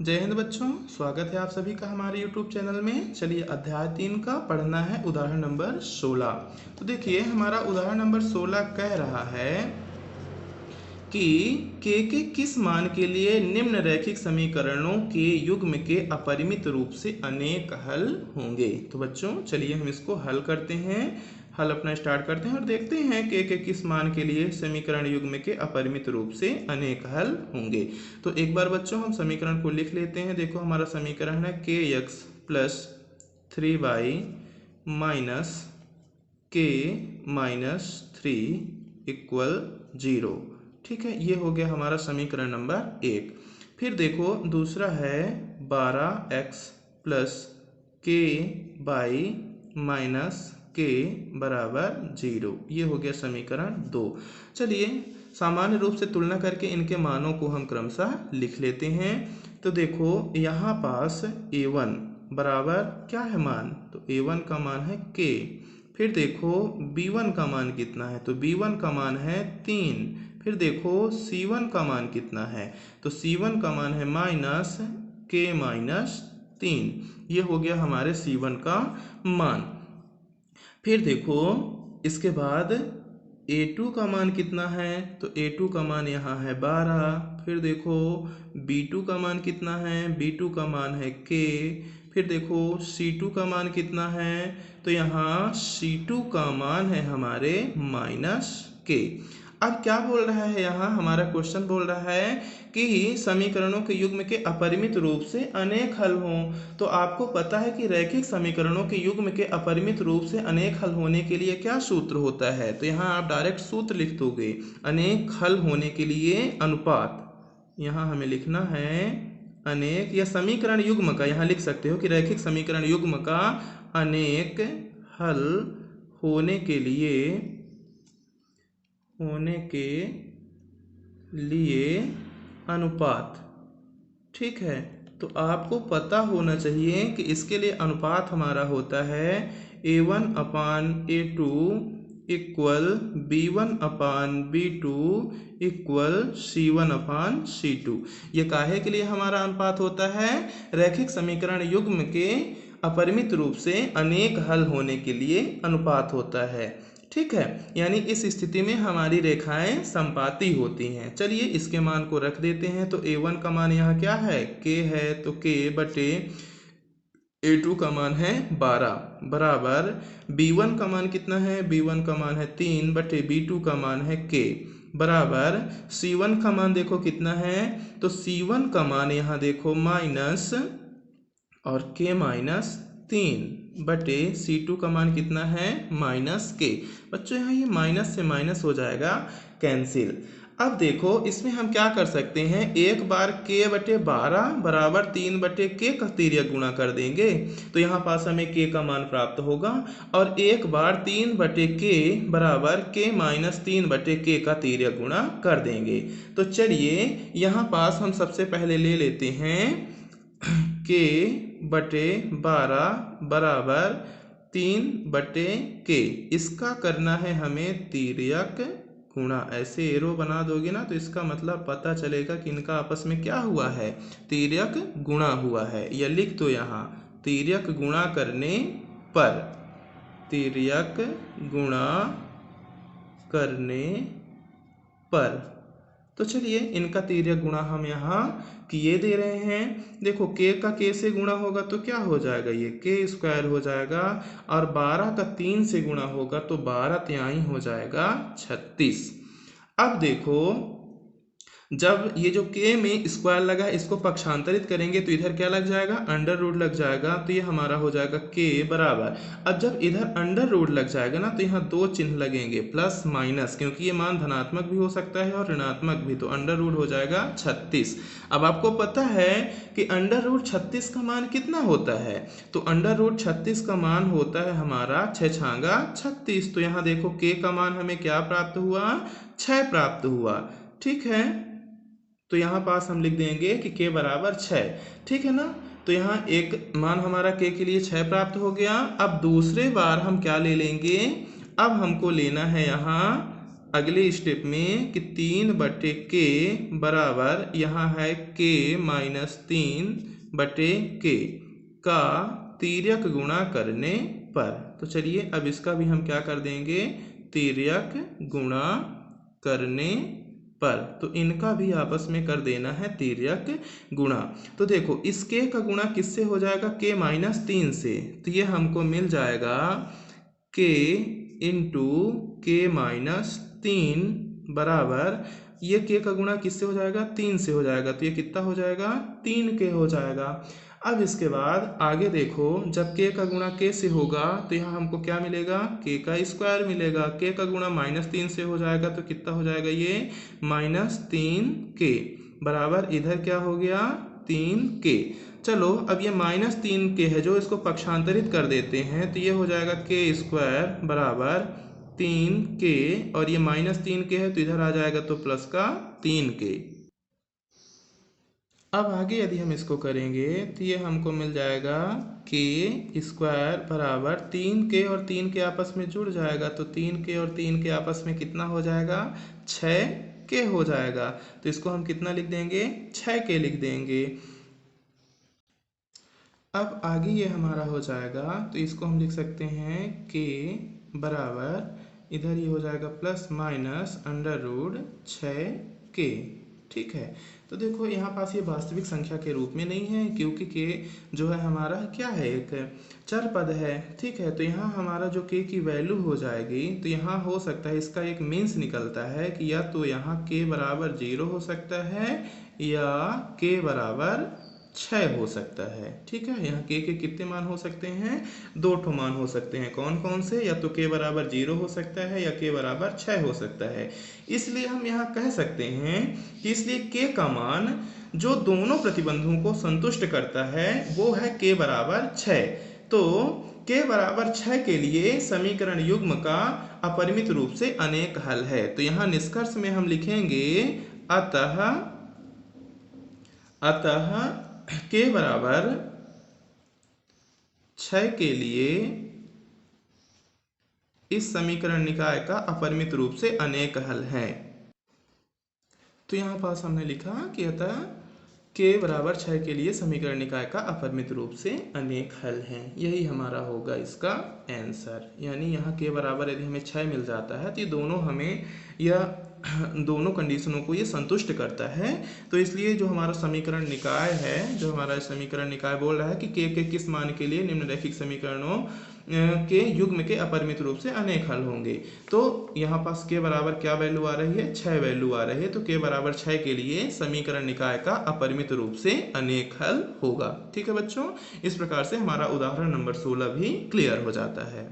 जय हिंद बच्चों, स्वागत है आप सभी का हमारे YouTube चैनल में। चलिए अध्याय 3 का पढ़ना है उदाहरण नंबर 16। तो देखिए हमारा उदाहरण नंबर 16 कह रहा है कि के किस मान के लिए निम्न रैखिक समीकरणों के युग्म के अपरिमित रूप से अनेक हल होंगे। तो बच्चों चलिए हम इसको हल करते हैं, हल अपना स्टार्ट करते हैं और देखते हैं के किस मान के लिए समीकरण युग्म के अपरिमित रूप से अनेक हल होंगे। तो एक बार बच्चों हम समीकरण को लिख लेते हैं। देखो हमारा समीकरण है के एक्स प्लस 3y माइनस के माइनस 3 इक्वल 0। ठीक है, ये हो गया हमारा समीकरण नंबर 1। फिर देखो दूसरा है 12x प्लस के बाई माइनस के बराबर 0। ये हो गया समीकरण 2। चलिए सामान्य रूप से तुलना करके इनके मानों को हम क्रमशः लिख लेते हैं। तो देखो यहाँ पास a1 बराबर क्या है मान, तो a1 का मान है k। फिर देखो b1 का मान कितना है, तो b1 का मान है 3। फिर देखो c1 का मान कितना है, तो c1 का मान है माइनस k माइनस 3। ये हो गया हमारे c1 का मान। फिर देखो इसके बाद a2 का मान कितना है, तो a2 का मान यहाँ है 12। फिर देखो b2 का मान कितना है, b2 का मान है k। फिर देखो c2 का मान कितना है, तो यहाँ c2 का मान है हमारे माइनस k। अब क्या बोल रहा है, यहाँ हमारा क्वेश्चन बोल रहा है कि समीकरणों के युग्म के अपरिमित रूप से अनेक हल हों। तो आपको पता है कि रैखिक समीकरणों के युग्म के अपरिमित रूप से अनेक हल होने के लिए क्या सूत्र होता है, तो यहाँ आप डायरेक्ट सूत्र लिख दोगे। अनेक हल होने के लिए अनुपात, यहाँ हमें लिखना है अनेक या समीकरण युग्म का, यहाँ लिख सकते हो कि रैखिक समीकरण युग्म का अनेक हल होने के लिए अनुपात। ठीक है, तो आपको पता होना चाहिए कि इसके लिए अनुपात हमारा होता है a1 अपान a2 इक्वल b1 अपान b2 इक्वल c1 अपान c2। ये काहे के लिए हमारा अनुपात होता है, रैखिक समीकरण युग्म के अपरिमित रूप से अनेक हल होने के लिए अनुपात होता है। ठीक है, यानी इस स्थिति में हमारी रेखाएं संपाती होती हैं। चलिए इसके मान को रख देते हैं। तो a1 का मान यहाँ क्या है, k है, तो k बटे a2 का मान है 12 बराबर b1 का मान कितना है, b1 का मान है 3 बटे b2 का मान है k बराबर c1 का मान देखो कितना है, तो c1 का मान यहाँ देखो माइनस और k माइनस 3 बटे c2 का मान कितना है माइनस k। बच्चों यहाँ ये माइनस से माइनस हो जाएगा कैंसिल। अब देखो इसमें हम क्या कर सकते हैं, एक बार k बटे 12 बराबर 3 बटे k का तिर्यक गुणा कर देंगे, तो यहाँ पास हमें k का मान प्राप्त होगा। और एक बार 3 बटे k बराबर k माइनस 3 बटे k का तिर्यक गुणा कर देंगे। तो चलिए यहाँ पास हम सबसे पहले ले लेते हैं k बटे 12 बराबर 3 बटे k। इसका करना है हमें तिर्यक गुणा। ऐसे एरो बना दोगे ना तो इसका मतलब पता चलेगा कि इनका आपस में क्या हुआ है, तिर्यक गुणा हुआ है। या लिख दो यहाँ तिर्यक गुणा करने पर, तिर्यक गुणा करने पर। तो चलिए इनका तिर्यक गुणा हम यहाँ किए दे रहे हैं। देखो k का k से गुणा होगा तो क्या हो जाएगा, ये k स्क्वायर हो जाएगा, और 12 का 3 से गुणा होगा तो 12 तिहाई हो जाएगा 36। अब देखो जब ये जो k में स्क्वायर लगा है इसको पक्षांतरित करेंगे तो इधर क्या लग जाएगा, अंडर रूट लग जाएगा, तो ये हमारा हो जाएगा k बराबर। अब जब इधर अंडर रूट लग जाएगा ना तो यहाँ दो चिन्ह लगेंगे प्लस माइनस, क्योंकि ये मान धनात्मक भी हो सकता है और ऋणात्मक भी, तो अंडर रूट हो जाएगा 36। अब आपको पता है कि अंडर रूट 36 का मान कितना होता है, तो अंडर रूट 36 का मान होता है हमारा 6 छांगा 36। तो यहाँ देखो k का मान हमें क्या प्राप्त हुआ, 6 प्राप्त हुआ। ठीक है, तो यहाँ पास हम लिख देंगे कि k बराबर 6। ठीक है ना, तो यहाँ एक मान हमारा k के लिए 6 प्राप्त हो गया। अब दूसरे बार हम क्या ले लेंगे, अब हमको लेना है यहाँ अगले स्टेप में कि 3/k बराबर यहाँ है k माइनस 3/k का तिर्यक गुणा करने पर। तो चलिए अब इसका भी हम क्या कर देंगे, तिर्यक गुणा करने पर। तो इनका भी आपस में कर देना है तिर्यक गुणा। तो देखो इस k का गुणा किससे हो जाएगा, k माइनस 3 से। तो ये हमको मिल जाएगा k इंटू k माइनस 3 बराबर, ये k का गुणा किससे हो जाएगा, 3 से हो जाएगा। तो ये कितना हो जाएगा, 3k हो जाएगा। अब इसके बाद आगे देखो, जब k का गुणा k से होगा तो यहाँ हमको क्या मिलेगा, k का स्क्वायर मिलेगा। k का गुणा माइनस 3 से हो जाएगा तो कितना हो जाएगा, ये माइनस 3k बराबर इधर क्या हो गया, 3k। चलो अब ये माइनस 3k है जो, इसको पक्षांतरित कर देते हैं तो ये हो जाएगा k स्क्वायर बराबर 3k, और ये माइनस 3k है तो इधर आ जाएगा तो प्लस का 3k। अब आगे यदि हम इसको करेंगे तो ये हमको मिल जाएगा k स्क्वायर बराबर 3k, और 3k आपस में जुड़ जाएगा तो 3k और 3k आपस में कितना हो जाएगा, 6k हो जाएगा। तो इसको हम कितना लिख देंगे, 6k लिख देंगे। अब आगे ये हमारा हो जाएगा तो इसको हम लिख सकते हैं k बराबर इधर ये हो जाएगा plus minus under root 6k। ठीक है, तो देखो यहाँ पास ये वास्तविक संख्या के रूप में नहीं है क्योंकि k जो है हमारा क्या है, एक चर पद है। ठीक है, तो यहाँ हमारा जो k की वैल्यू हो जाएगी तो यहाँ हो सकता है इसका एक मीन्स निकलता है कि या तो यहाँ k बराबर 0 हो सकता है या k बराबर 6 हो सकता है। ठीक है, यहाँ k के कितने मान हो सकते हैं, 2 ठो मान हो सकते हैं। कौन कौन से, या तो k बराबर 0 हो सकता है या k बराबर 6 हो सकता है। इसलिए हम यहाँ कह सकते हैं कि इसलिए k का मान जो दोनों प्रतिबंधों को संतुष्ट करता है वो है k बराबर 6। तो k बराबर 6 के लिए समीकरण युग्म का अपरिमित रूप से अनेक हल है। तो यहाँ निष्कर्ष में हम लिखेंगे अतः k बराबर 6 के लिए इस समीकरण निकाय का अपरिमित रूप से अनेक हल है। तो यहाँ पास हमने लिखा कि अतः k बराबर 6 के लिए समीकरण निकाय का अपरिमित रूप से अनेक हल हैं। यही हमारा होगा इसका आंसर। यानी यहाँ k बराबर यदि हमें 6 मिल जाता है तो ये दोनों हमें या दोनों कंडीशनों को ये संतुष्ट करता है। तो इसलिए जो हमारा समीकरण निकाय है, जो हमारा समीकरण निकाय बोल रहा है कि k के किस मान के लिए निम्नलिखित समीकरणों के युग्म के अपरिमित रूप से अनेक हल होंगे। तो यहाँ पास k बराबर क्या वैल्यू आ रही है, 6 वैल्यू आ रही है। तो k बराबर 6 के लिए समीकरण निकाय का अपरिमित रूप से अनेक हल होगा। ठीक है बच्चों, इस प्रकार से हमारा उदाहरण नंबर 16 भी क्लियर हो जाता है।